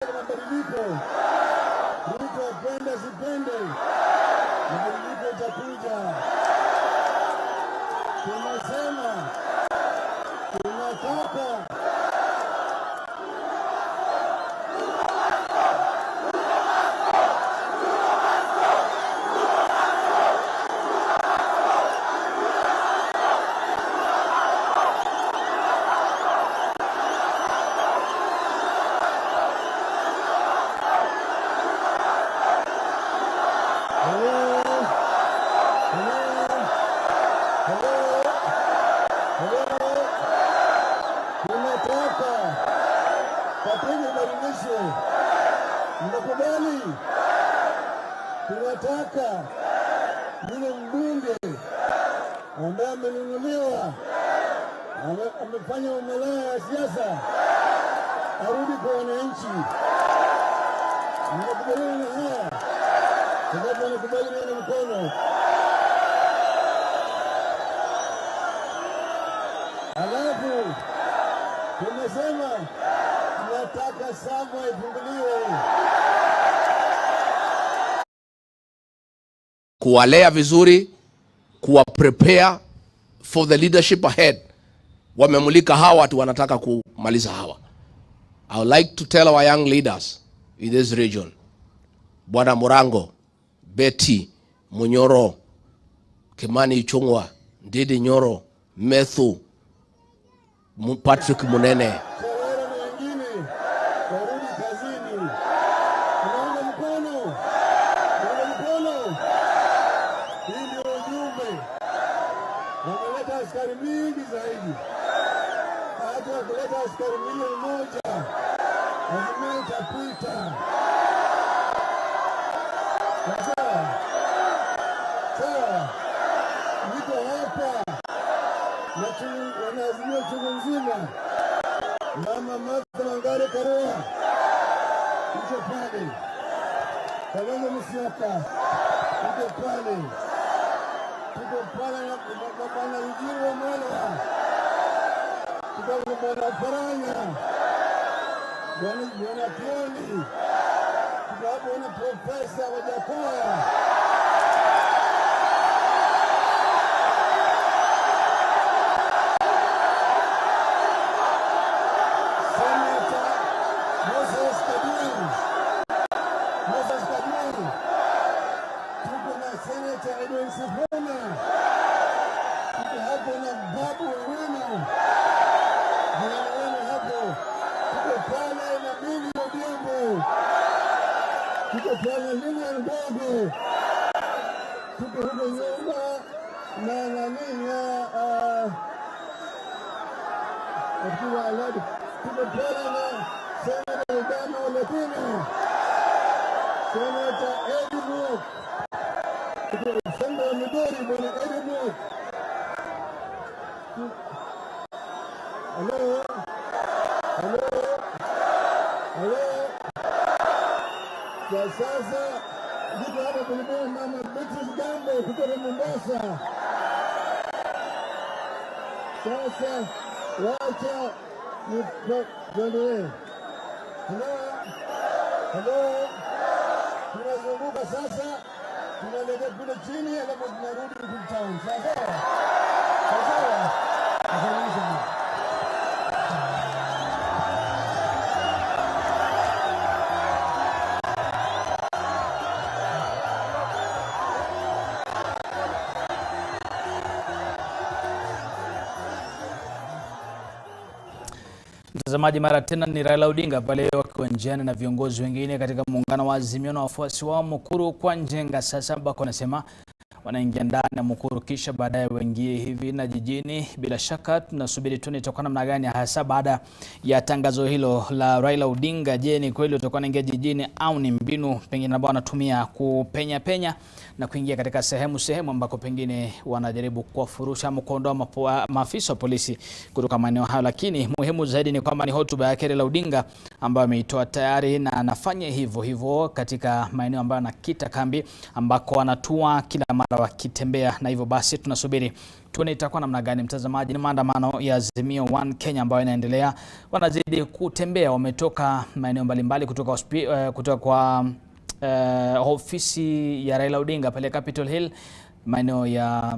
mabadiliko. Ruto apende sipende, mabadiliko itakuja. Tunasema tunataka mnakubali, tunataka yule mbunge ambaye amenunuliwa, amefanya umalaya ya siasa, arudi kwa wananchi. Mnakubaliana na haya? Sababu wanakubali na mkono. Alafu tumesema tunataka Sava ifunguliwe. Kuwalea vizuri, kuwa prepare for the leadership ahead. Wamemulika hawa watu wanataka kumaliza hawa. I would like to tell our young leaders in this region, Bwana Murango, Betty, Munyoro, Kimani Ichung'wa, Ndidi Nyoro, Methu, Patrick Munene, wameleta askari mingi zaidi. Hata kuleta askari milioni moja, lazima itapita. Sawa, niko hapa na wanazimia chungu nzima. Mama Martha Wangari Karua iko pale, Kalonzo Musyoka iko pale, tuko pale na Bwana Ujiri wa Mwala, tuko Bwana Faranya, Bwana Kioni, tuko hapo na Profesa Wajakoya. Senator Moses Kadiani, tuko na Senator Edwin Sifuna, tuko hapo na Babu Wino, hapo tuko pale na Mimi Odhiambo, tuko pale Lilian Mbogo, tuko huko nyuma na nani akiwa aladi, tuko pale na Senator Udama Oletino, Senator Eddie Mook, tuko Senator Migori Bwana Eddie Mook. Hello? Hello? Hello? Kwa sasa, niko hapa kulibua Mama Beatrice Gambo kutoka Mombasa. Sasa, wacha tuendelee. Hello? Hello? Tunazunguka sasa, tunaelekea kule chini, alafu tunarudi kule town. Sasa? Sasa? Asante sana. Mtazamaji, mara tena ni Raila Odinga pale wakiwa njiani na viongozi wengine katika muungano wa Azimio na wafuasi wao Mukuru kwa Njenga. Sasa ambako wanasema wanaingia ndani ya Mukuru kisha baadaye waingie hivi na jijini. Bila shaka tunasubiri tu itakuwa namna gani hasa baada ya tangazo hilo la Raila Odinga. Je, ni kweli utakuwa naingia jijini au ni mbinu pengine ambao wanatumia kupenya na kuingia katika sehemu ambako pengine wanajaribu kuwafurusha ama kuondoa maafisa wa polisi kutoka maeneo hayo. Lakini muhimu zaidi ni kwamba ni hotuba ya Raila Odinga ambayo ameitoa tayari na anafanya hivyo katika maeneo ambayo anakita kambi ambako wanatua kila mara wakitembea, na hivyo basi tunasubiri tuone itakuwa namna gani. Mtazamaji, ni maandamano ya Azimio One Kenya ambayo inaendelea. Wanazidi kutembea, wametoka maeneo mbalimbali kutoka kwa ofisi ya Raila Odinga pale Capitol Hill, maeneo ya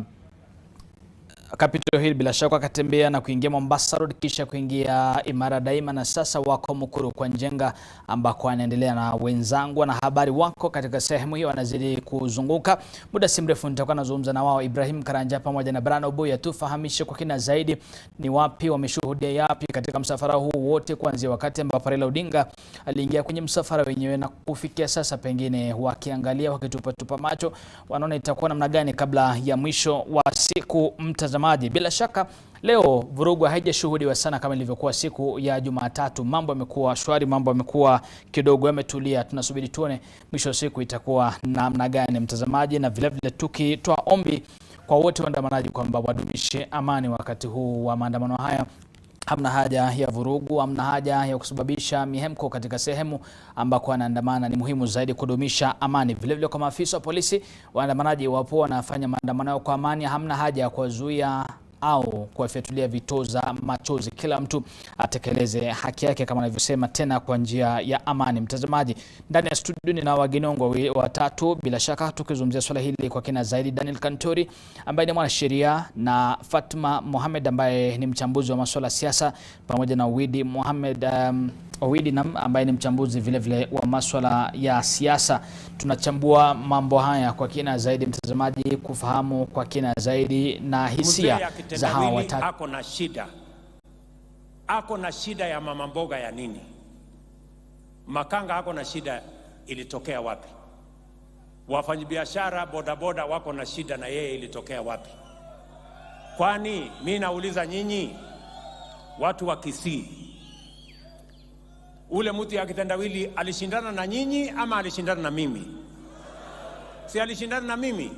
Capitol Hill bila shaka akatembea na kuingia Mombasa Road kisha kuingia Imara Daima, na sasa wako Mukuru kwa Njenga ambako anaendelea na wenzangu na habari wako katika sehemu hiyo wanazidi kuzunguka. Muda si mrefu nitakuwa nazungumza na wao Ibrahim Karanja pamoja na Brian Oboya tufahamishe kwa kina zaidi ni wapi wameshuhudia yapi katika msafara huu wote, kuanzia wakati ambapo Raila Odinga aliingia kwenye msafara wenyewe na kufikia sasa, pengine wakiangalia wakitupa macho wanaona itakuwa namna gani kabla ya mwisho wa siku. Mtazamaji, bila shaka leo vurugu haijashuhudiwa sana kama ilivyokuwa siku ya Jumatatu. Mambo yamekuwa shwari, mambo yamekuwa kidogo yametulia. Tunasubiri tuone mwisho wa siku itakuwa namna gani, mtazamaji, na vile vile tukitoa ombi kwa wote waandamanaji kwamba wadumishe amani wakati huu wa maandamano haya. Hamna haja ya vurugu, hamna haja ya kusababisha mihemko katika sehemu ambako wanaandamana. Ni muhimu zaidi kudumisha amani. Vile vile kwa maafisa wa polisi, waandamanaji wapo wanafanya maandamano yao kwa amani, hamna haja ya kuwazuia au kuwafyatulia vitoza machozi. Kila mtu atekeleze haki yake kama anavyosema, tena kwa njia ya amani. Mtazamaji, ndani ya studio nina wageni wangu watatu, bila shaka tukizungumzia swala hili kwa kina zaidi. Daniel Kantori ambaye ni mwanasheria, na Fatma Mohamed ambaye ni mchambuzi wa masuala ya siasa, pamoja na Widi Mohamed ambaye ni mchambuzi vile vile wa masuala ya siasa. Tunachambua mambo haya kwa kina zaidi, mtazamaji, kufahamu kwa kina zaidi na hisia za hawa watatu. Ako na shida ya mama mboga ya nini? Makanga ako na shida ilitokea wapi? Wafanyabiashara bodaboda wako na shida na yeye ilitokea wapi? Kwani mimi nauliza nyinyi watu wa Kisii, ule mtu ya kitendawili alishindana na nyinyi ama alishindana na mimi? Si alishindana na mimi.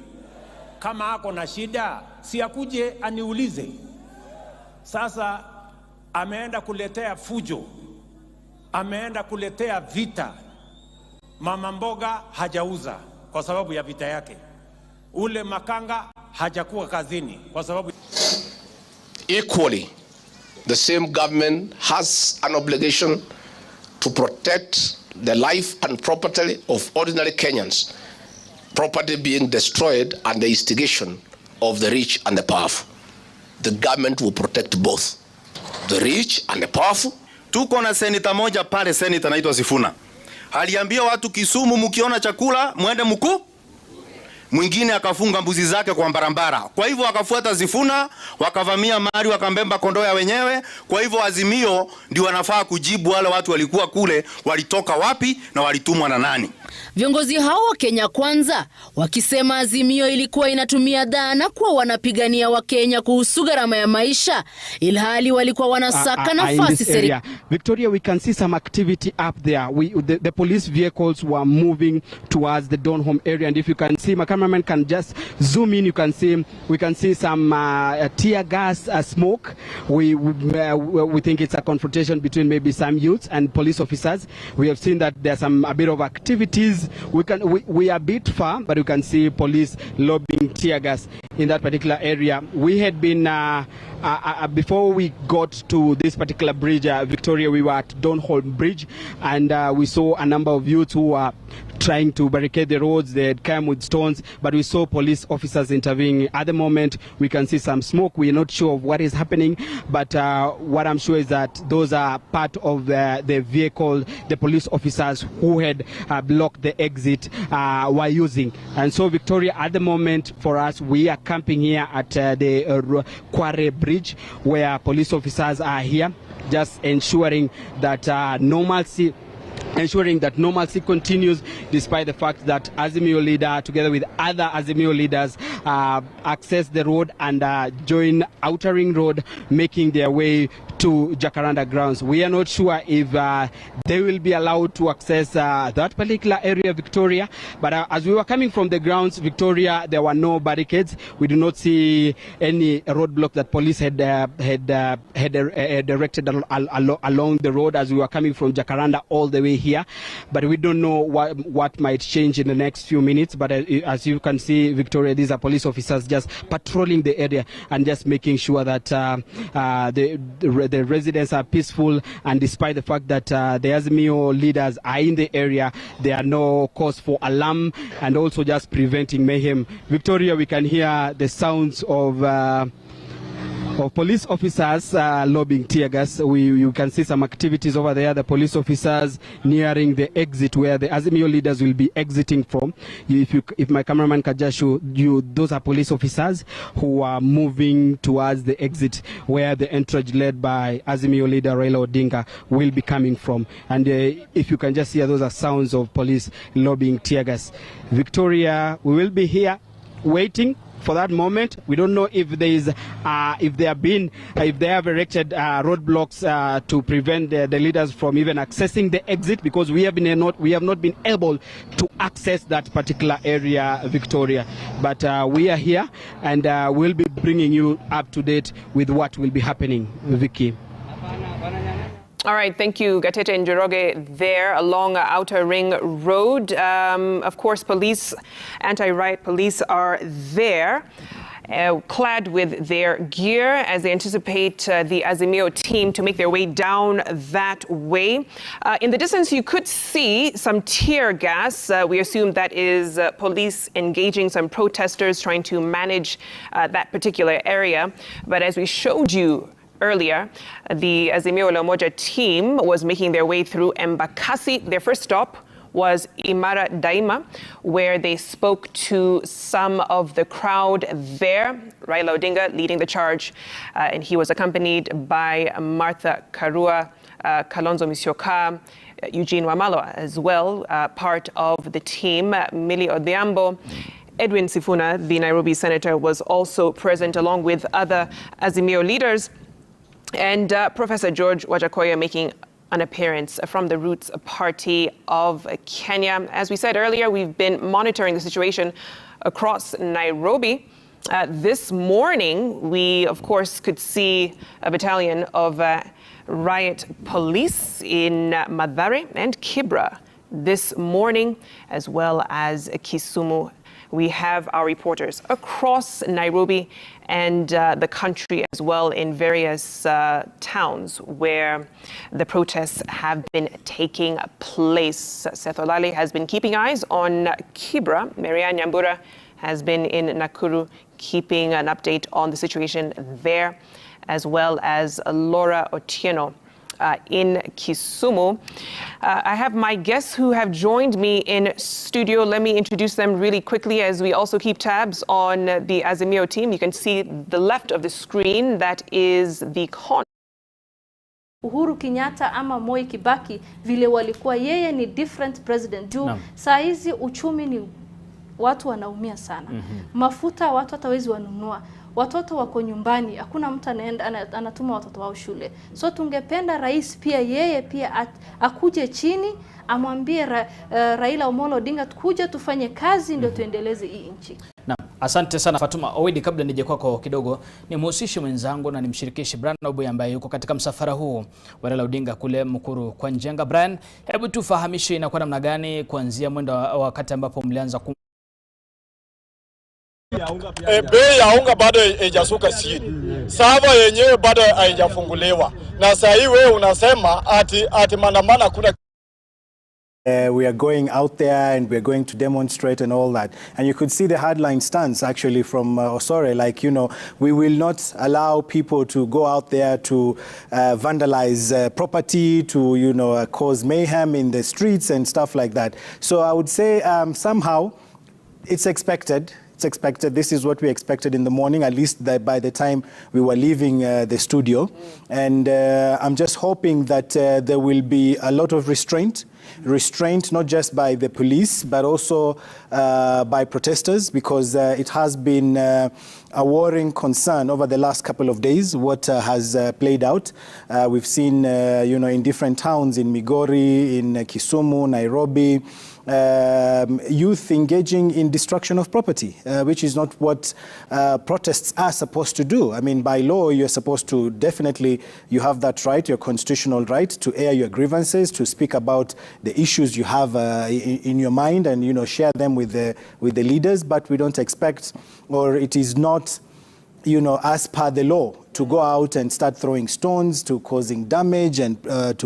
Kama ako na shida si akuje aniulize. Sasa ameenda kuletea fujo, ameenda kuletea vita. Mama mboga hajauza kwa sababu ya vita yake. Ule makanga hajakuwa kazini kwa sababu. Equally, the same government has an obligation to protect the life and property of ordinary Kenyans, property being destroyed and the instigation of the rich and the powerful. The government will protect both the rich and the powerful. Tuko na seneta moja pale, seneta anaitwa Sifuna. Aliambia watu Kisumu, mkiona chakula mwende mkuu. Mwingine akafunga mbuzi zake kwa barabara. Kwa hivyo akafuata Sifuna, wakavamia mali, wakambemba kondoo ya wenyewe. Kwa hivyo Azimio ndio wanafaa kujibu wale watu walikuwa kule, walitoka wapi na walitumwa na nani. Viongozi hao wa Kenya Kwanza wakisema Azimio ilikuwa inatumia dhana kuwa wanapigania wa Kenya kuhusu gharama ya maisha, ilhali walikuwa wanasaka nafasi serikali. Victoria, we can see some activity up there. The police vehicles were moving towards the Donholm area, and if you can see, my cameraman can just zoom in, we can see some tear gas smoke. We think it's a confrontation between maybe some youths and police officers. We have seen that there's a bit of activities. We are a bit far, but you can see police lobbing tear gas in that particular area. We had been before we got to this particular bridge, Victoria, we were at Donholm Bridge, and we saw a number of youths who were trying to barricade the roads. They had come with stones, but we saw police officers intervening. At the moment, we can see some smoke. We are not sure of what is happening, but what I'm sure is that those are part of the vehicle the police officers who had blocked the exit were using. And so, Victoria, at the moment, for us, we are camping here at the Kware Bridge, where police officers are here, just ensuring that normalcy continues, despite the fact that Azimio leader, together with other Azimio leaders, access the road and join Outer Ring Road, making their way to Jacaranda grounds. We are not sure if they will be allowed to access that particular area, Victoria. But as we were coming from the grounds, Victoria, there were no barricades. We do not see any roadblock that police had directed along the road as we were coming from Jacaranda all the way here. But we don't know what might change in the next few minutes. But as you can see, Victoria, these are police officers just patrolling the area and just making sure that the residents are peaceful. And despite the fact that the Azimio leaders are in the area, there are no cause for alarm, and also just preventing mayhem. Victoria, we can hear the sounds of police officers lobbing tear gas. You can see some activities over there. The police officers nearing the exit where the Azimio leaders will be exiting from. If my cameraman can just show you, those are police officers who are moving towards the exit where the entourage led by Azimio leader Raila Odinga will be coming from. And if you can just hear, those are sounds of police lobbying tear gas. Victoria, we will be here waiting for that moment. We don't know if there is, if they have erected roadblocks to prevent the leaders from even accessing the exit, because we have not been able to access that particular area, Victoria. But we are here, and we'll be bringing you up to date with what will be happening, Vicky. All right, thank you, Gatete Njoroge there along Outer Ring Road. Of course, police, anti-riot police are there, clad with their gear as they anticipate the Azimio team to make their way down that way. In the distance, you could see some tear gas. We assume that is police engaging some protesters trying to manage that particular area. But as we showed you earlier, the Azimio la Umoja team was making their way through Embakasi. Their first stop was Imara Daima, where they spoke to some of the crowd there. Raila Odinga leading the charge, and he was accompanied by Martha Karua, Kalonzo Musyoka, Eugene Wamalwa as well, part of the team. Millie Odhiambo, Edwin Sifuna, the Nairobi senator, was also present along with other Azimio leaders. And Professor George Wajakoya making an appearance from the Roots Party of Kenya. As we said earlier, we've been monitoring the situation across Nairobi. This morning, we, of course, could see a battalion of riot police in Mathare and Kibra this morning, as well as Kisumu. We have our reporters across Nairobi and the country as well, in various towns where the protests have been taking place. Seth Olale has been keeping eyes on Kibra. Marianne Nyambura has been in Nakuru, keeping an update on the situation there, as well as Laura Otieno in Kisumu. I have my guests who have joined me in studio. Let me introduce them really quickly as we also keep tabs on the Azimio team. You can see the left of the screen, that is the con. Uhuru Kenyatta ama Moi Kibaki vile walikuwa, yeye ni different president juu saa hizi uchumi ni watu wanaumia sana. Mafuta watu hatawezi wanunua. Watoto wako nyumbani, hakuna mtu anatuma watoto wao shule. So tungependa rais pia yeye pia akuje chini amwambie Raila Omolo Odinga kuja tufanye kazi ndio tuendeleze hii nchi. Na asante sana Fatuma. Owedi, kabla nije kwako kidogo, ni mhusishe mwenzangu na nimshirikishe Brian Oboy ambaye yuko katika msafara huu wa Raila Odinga kule Mukuru kwa Njenga. Brian, hebu tufahamishe inakuwa namna gani kuanzia mwendo wakati ambapo mlianza bei ya unga bado haijashuka chini. Sava yenyewe bado haijafunguliwa. Na sasa hii wewe unasema ati maandamano kuna. We are going out there and we're going to demonstrate and all that. And you could see the hardline stance actually from Osore, like, you know, we will not allow people to go out there to vandalize property, to, you know, cause mayhem in the streets and stuff like that. So I would say somehow it's expected. It's expected. This is what we expected in the morning, at least by the time we were leaving the studio. And I'm just hoping that there will be a lot of restraint restraint, not just by the police, but also by protesters, because it has been a worrying concern over the last couple of days, what has played out. We've seen, in different towns, in Migori, in Kisumu, Nairobi, youth engaging in destruction of property, which is not what protests are supposed to do. I mean, by law, you're supposed to definitely, you have that right, your constitutional right, to air your grievances, to speak about the issues you have in your mind and, share them with the leaders. But we don't expect, or it is not, as per the law, to go out and start throwing stones, to causing damage and to